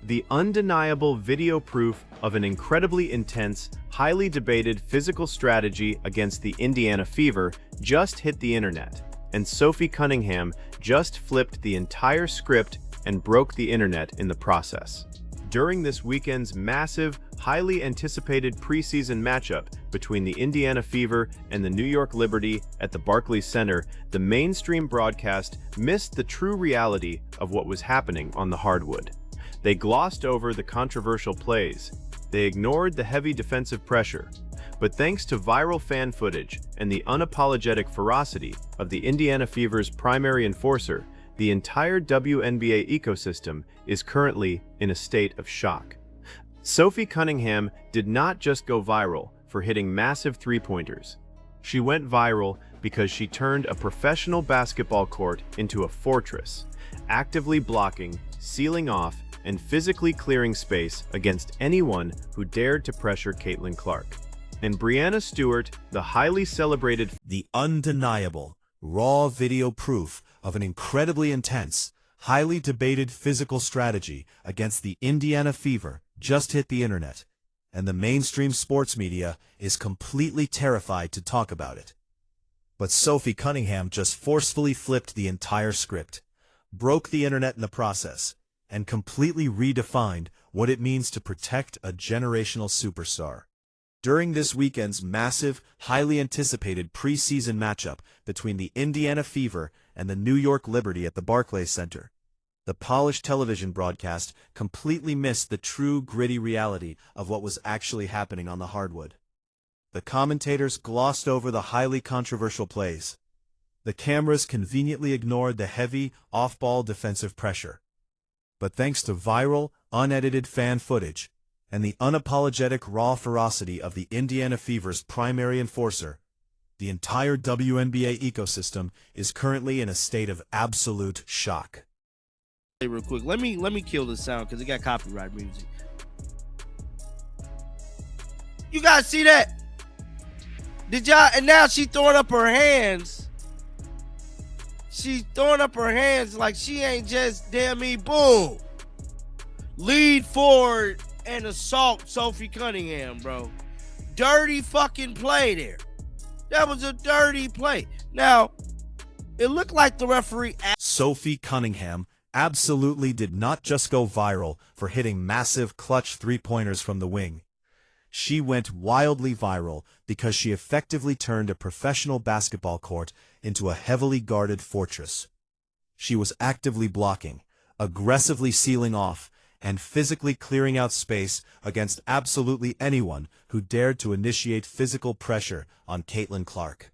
The undeniable video proof of an incredibly intense, highly debated physical strategy against the Indiana Fever just hit the internet, and Sophie Cunningham just flipped the entire script and broke the internet in the process. During this weekend's massive, highly anticipated preseason matchup between the Indiana Fever and the New York Liberty at the Barclays Center, the mainstream broadcast missed the true reality of what was happening on the hardwood. They glossed over the controversial plays. They ignored the heavy defensive pressure. But thanks to viral fan footage and the unapologetic ferocity of the Indiana Fever's primary enforcer, the entire WNBA ecosystem is currently in a state of shock. Sophie Cunningham did not just go viral for hitting massive three-pointers. She went viral because she turned a professional basketball court into a fortress, actively blocking, sealing off, and physically clearing space against anyone who dared to pressure Caitlin Clark. And Breanna Stewart, the highly celebrated, the undeniable, raw video proof of an incredibly intense, highly debated physical strategy against the Indiana Fever just hit the internet, and the mainstream sports media is completely terrified to talk about it. But Sophie Cunningham just forcefully flipped the entire script, broke the internet in the process, and completely redefined what it means to protect a generational superstar. During this weekend's massive, highly anticipated preseason matchup between the Indiana Fever and the New York Liberty at the Barclays Center, the polished television broadcast completely missed the true gritty reality of what was actually happening on the hardwood. The commentators glossed over the highly controversial plays. The cameras conveniently ignored the heavy, off-ball defensive pressure. But thanks to viral, unedited fan footage and the unapologetic raw ferocity of the Indiana Fever's primary enforcer, the entire WNBA ecosystem is currently in a state of absolute shock. Hey, real quick, let me kill this sound because it got copyright music. You guys see that? Did y'all? And now she throwing up her hands. She's throwing up her hands like she ain't just damn me. Boom. Lead forward and assault Sophie Cunningham, bro. Dirty fucking play there. That was a dirty play. Now, it looked like the referee. Sophie Cunningham absolutely did not just go viral for hitting massive clutch three-pointers from the wing. She went wildly viral because she effectively turned a professional basketball court into a heavily guarded fortress. She was actively blocking, aggressively sealing off, and physically clearing out space against absolutely anyone who dared to initiate physical pressure on Caitlin Clark.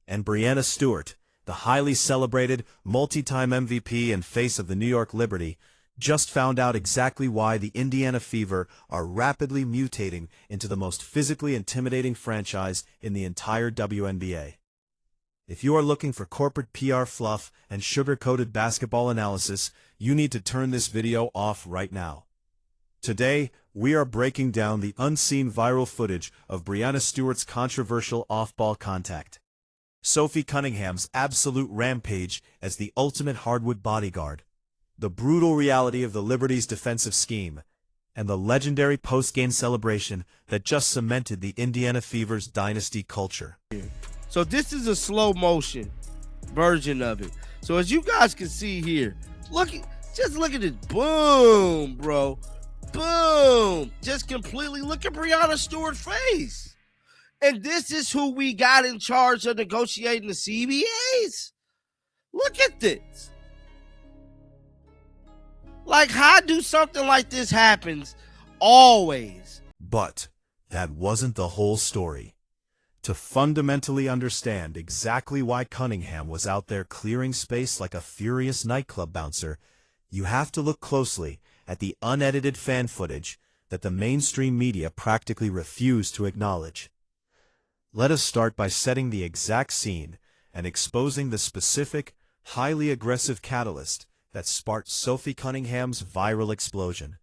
And Breanna Stewart, the highly celebrated, multi-time MVP and face of the New York Liberty, just found out exactly why the Indiana Fever are rapidly mutating into the most physically intimidating franchise in the entire WNBA. If you are looking for corporate PR fluff and sugar-coated basketball analysis, you need to turn this video off right now. Today, we are breaking down the unseen viral footage of Breanna Stewart's controversial off-ball contact, Sophie Cunningham's absolute rampage as the ultimate hardwood bodyguard, the brutal reality of the Liberty's defensive scheme, and the legendary post-game celebration that just cemented the Indiana Fever's dynasty culture. So this is a slow motion version of it. So as you guys can see here, just look at this. Boom, bro. Boom. Just completely look at Breanna Stewart's face. And this is who we got in charge of negotiating the CBAs. Look at this. Like, how do something like this happens always? But that wasn't the whole story. To fundamentally understand exactly why Cunningham was out there clearing space like a furious nightclub bouncer, you have to look closely at the unedited fan footage that the mainstream media practically refused to acknowledge. Let us start by setting the exact scene and exposing the specific, highly aggressive catalyst that sparked Sophie Cunningham's viral explosion.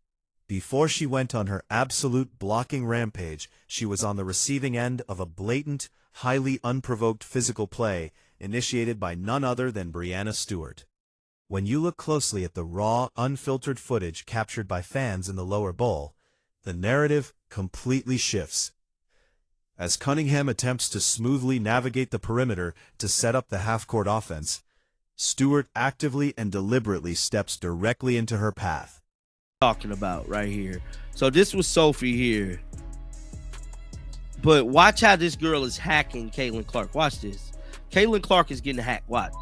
Before she went on her absolute blocking rampage, she was on the receiving end of a blatant, highly unprovoked physical play initiated by none other than Breanna Stewart. When you look closely at the raw, unfiltered footage captured by fans in the lower bowl, the narrative completely shifts. As Cunningham attempts to smoothly navigate the perimeter to set up the half-court offense, Stewart actively and deliberately steps directly into her path. Talking about right here. So this was Sophie here. But watch how this girl is hacking Caitlin Clark. Watch this. Caitlin Clark is getting hacked. Watch.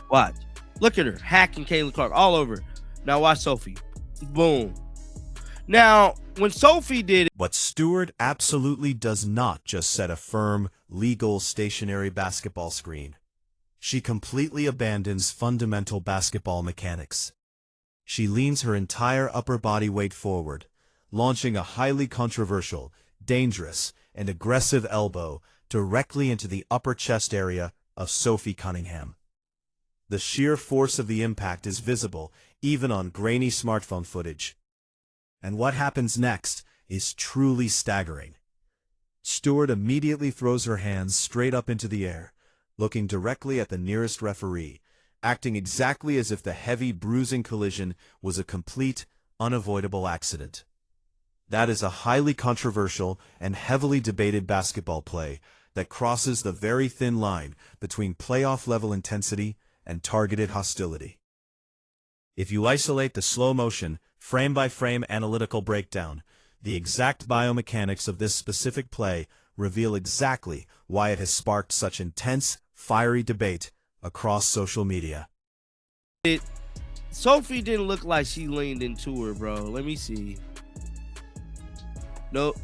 Watch. Look at her. Hacking Caitlin Clark all over. Now watch Sophie. Boom. Now, when Sophie did it. But Stewart absolutely does not just set a firm, legal, stationary basketball screen. She completely abandons fundamental basketball mechanics. She leans her entire upper body weight forward, launching a highly controversial, dangerous, and aggressive elbow directly into the upper chest area of Sophie Cunningham. The sheer force of the impact is visible even on grainy smartphone footage. And what happens next is truly staggering. Stewart immediately throws her hands straight up into the air, looking directly at the nearest referee, acting exactly as if the heavy bruising collision was a complete, unavoidable accident. That is a highly controversial and heavily debated basketball play that crosses the very thin line between playoff-level intensity and targeted hostility. If you isolate the slow-motion, frame-by-frame analytical breakdown, the exact biomechanics of this specific play reveal exactly why it has sparked such intense, fiery debate across social media. Sophie didn't look like she leaned into her, bro. Let me see. Nope.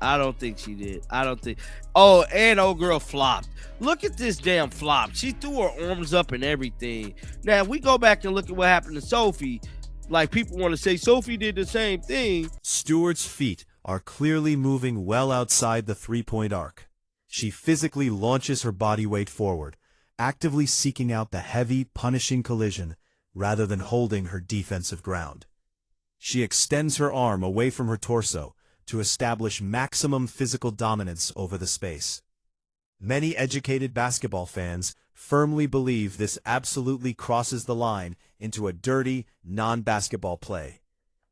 I don't think she did. I don't think. Oh, and old girl flopped. Look at this damn flop. She threw her arms up and everything. Now, if we go back and look at what happened to Sophie, like people want to say Sophie did the same thing. Stewart's feet are clearly moving well outside the three-point arc. She physically launches her body weight forward, actively seeking out the heavy, punishing collision rather than holding her defensive ground. She extends her arm away from her torso to establish maximum physical dominance over the space. Many educated basketball fans firmly believe this absolutely crosses the line into a dirty, non-basketball play,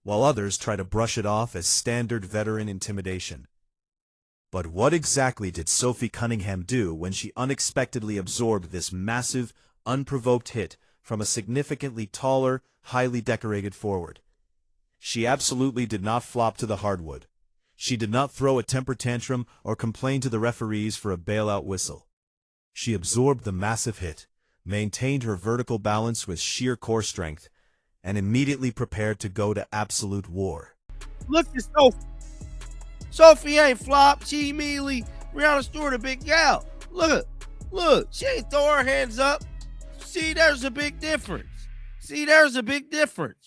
while others try to brush it off as standard veteran intimidation. But what exactly did Sophie Cunningham do when she unexpectedly absorbed this massive, unprovoked hit from a significantly taller, highly decorated forward? She absolutely did not flop to the hardwood. She did not throw a temper tantrum or complain to the referees for a bailout whistle. She absorbed the massive hit, maintained her vertical balance with sheer core strength, and immediately prepared to go to absolute war. Look at Sophie. Sophie ain't flopped. She immediately, Breanna Stewart, a big gal. Look, she ain't throw her hands up. See, there's a big difference.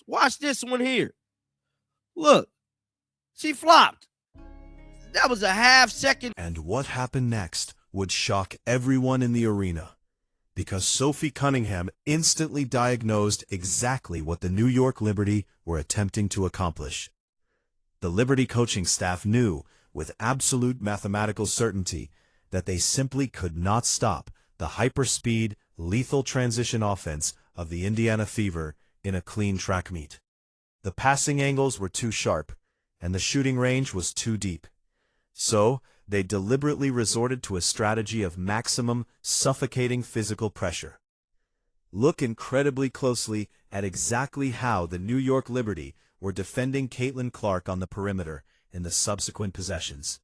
Watch this one here. Look, she flopped. That was a half second. And what happened next would shock everyone in the arena, because Sophie Cunningham instantly diagnosed exactly what the New York Liberty were attempting to accomplish. The Liberty coaching staff knew with absolute mathematical certainty that they simply could not stop the hyperspeed, lethal transition offense of the Indiana Fever in a clean track meet. The passing angles were too sharp, and the shooting range was too deep. So, they deliberately resorted to a strategy of maximum, suffocating physical pressure. Look incredibly closely at exactly how the New York Liberty were defending Caitlin Clark on the perimeter in the subsequent possessions.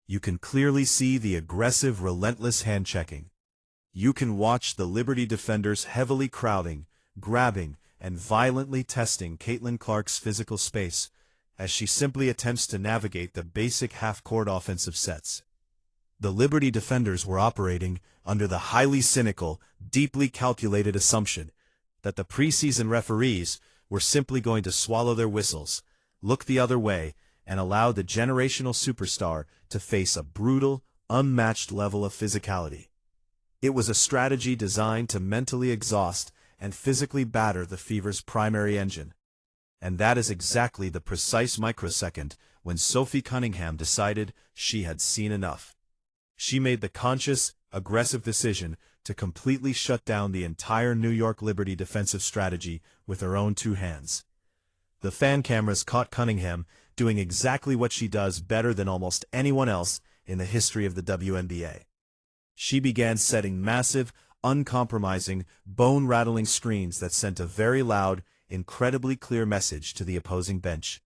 You can clearly see the aggressive, relentless hand-checking. You can watch the Liberty defenders heavily crowding, grabbing, and violently testing Caitlin Clark's physical space as she simply attempts to navigate the basic half-court offensive sets. The Liberty defenders were operating under the highly cynical, deeply calculated assumption that the preseason referees were simply going to swallow their whistles, look the other way, and allow the generational superstar to face a brutal, unmatched level of physicality. It was a strategy designed to mentally exhaust and physically batter the Fever's primary engine. And that is exactly the precise microsecond when Sophie Cunningham decided she had seen enough. She made the conscious, aggressive decision to completely shut down the entire New York Liberty defensive strategy with her own two hands. The fan cameras caught Cunningham doing exactly what she does better than almost anyone else in the history of the WNBA. She began setting massive, uncompromising, bone-rattling screens that sent a very loud, incredibly clear message to the opposing bench.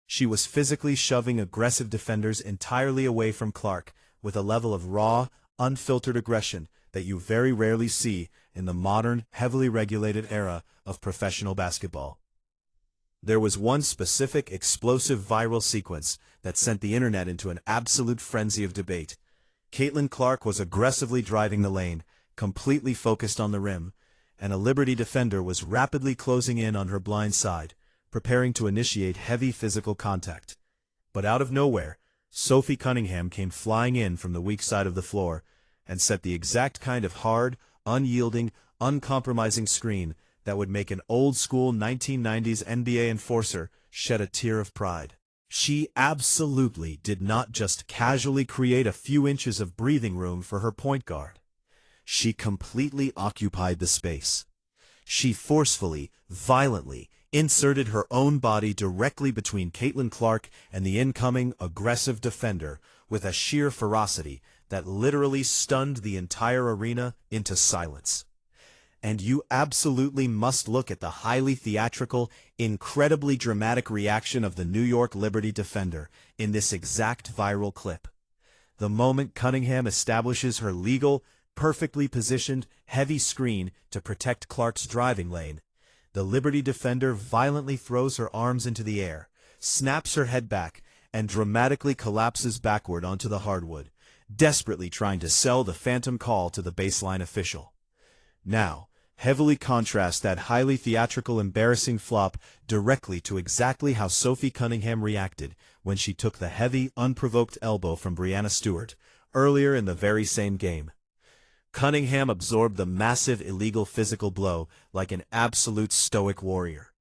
She was physically shoving aggressive defenders entirely away from Clark with a level of raw, unfiltered aggression that you very rarely see in the modern, heavily regulated era of professional basketball. There was one specific explosive viral sequence that sent the internet into an absolute frenzy of debate. Caitlin Clark was aggressively driving the lane, completely focused on the rim, and a Liberty defender was rapidly closing in on her blind side, preparing to initiate heavy physical contact. But out of nowhere, Sophie Cunningham came flying in from the weak side of the floor and set the exact kind of hard, unyielding, uncompromising screen that would make an old-school 1990s NBA enforcer shed a tear of pride. She absolutely did not just casually create a few inches of breathing room for her point guard. She completely occupied the space. She forcefully, violently, inserted her own body directly between Caitlin Clark and the incoming aggressive defender with a sheer ferocity that literally stunned the entire arena into silence. And you absolutely must look at the highly theatrical, incredibly dramatic reaction of the New York Liberty defender in this exact viral clip. The moment Cunningham establishes her legal, perfectly positioned, heavy screen to protect Clark's driving lane, the Liberty defender violently throws her arms into the air, snaps her head back, and dramatically collapses backward onto the hardwood, desperately trying to sell the phantom call to the baseline official. Now, heavily contrast that highly theatrical, embarrassing flop directly to exactly how Sophie Cunningham reacted when she took the heavy, unprovoked elbow from Breanna Stewart earlier in the very same game. Cunningham absorbed the massive illegal physical blow like an absolute stoic warrior.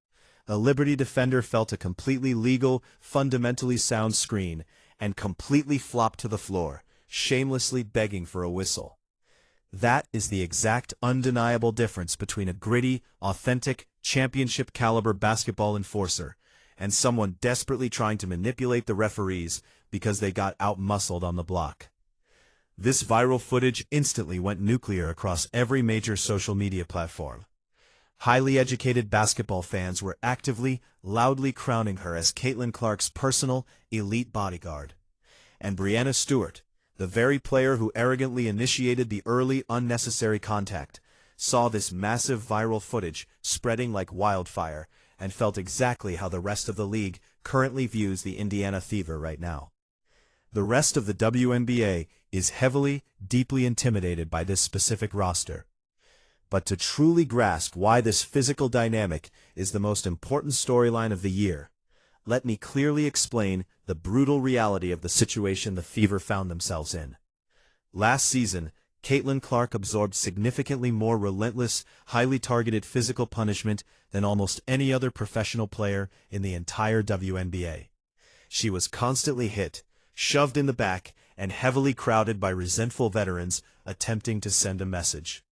The Liberty defender felt a completely legal, fundamentally sound screen and completely flopped to the floor, shamelessly begging for a whistle. That is the exact undeniable difference between a gritty, authentic, championship-caliber basketball enforcer and someone desperately trying to manipulate the referees because they got out-muscled on the block. This viral footage instantly went nuclear across every major social media platform. Highly educated basketball fans were actively, loudly crowning her as Caitlin Clark's personal, elite bodyguard. And Breanna Stewart, the very player who arrogantly initiated the early, unnecessary contact, saw this massive viral footage spreading like wildfire and felt exactly how the rest of the league currently views the Indiana Fever right now. The rest of the WNBA is heavily, deeply intimidated by this specific roster. But to truly grasp why this physical dynamic is the most important storyline of the year, let me clearly explain the brutal reality of the situation the Fever found themselves in. Last season, Caitlin Clark absorbed significantly more relentless, highly targeted physical punishment than almost any other professional player in the entire WNBA. She was constantly hit, shoved in the back, and heavily crowded by resentful veterans attempting to send a message.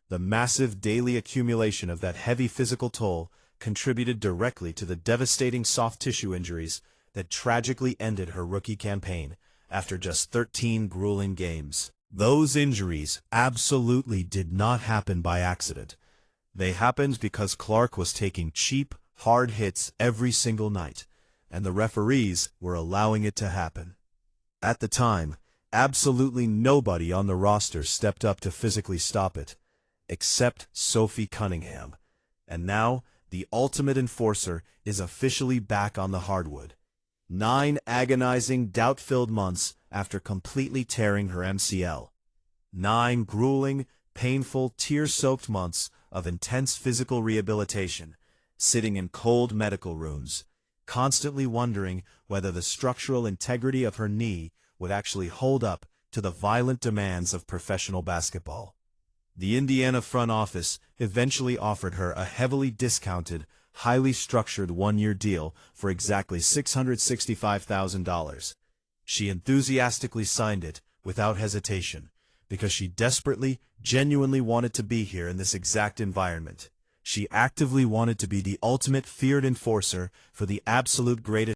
The massive daily accumulation of that heavy physical toll contributed directly to the devastating soft tissue injuries that tragically ended her rookie campaign after just 13 grueling games. Those injuries absolutely did not happen by accident. They happened because Clark was taking cheap, hard hits every single night, and the referees were allowing it to happen. At the time, absolutely nobody on the roster stepped up to physically stop it, except Sophie Cunningham. And now, the ultimate enforcer is officially back on the hardwood. 9 agonizing, doubt-filled months after completely tearing her MCL. 9 grueling, painful, tear-soaked months of intense physical rehabilitation, sitting in cold medical rooms, constantly wondering whether the structural integrity of her knee would actually hold up to the violent demands of professional basketball. The Indiana front office eventually offered her a heavily discounted, highly structured one-year deal for exactly $665,000. She enthusiastically signed it without hesitation, because she desperately, genuinely wanted to be here in this exact environment. She actively wanted to be the ultimate feared enforcer for the absolute greatest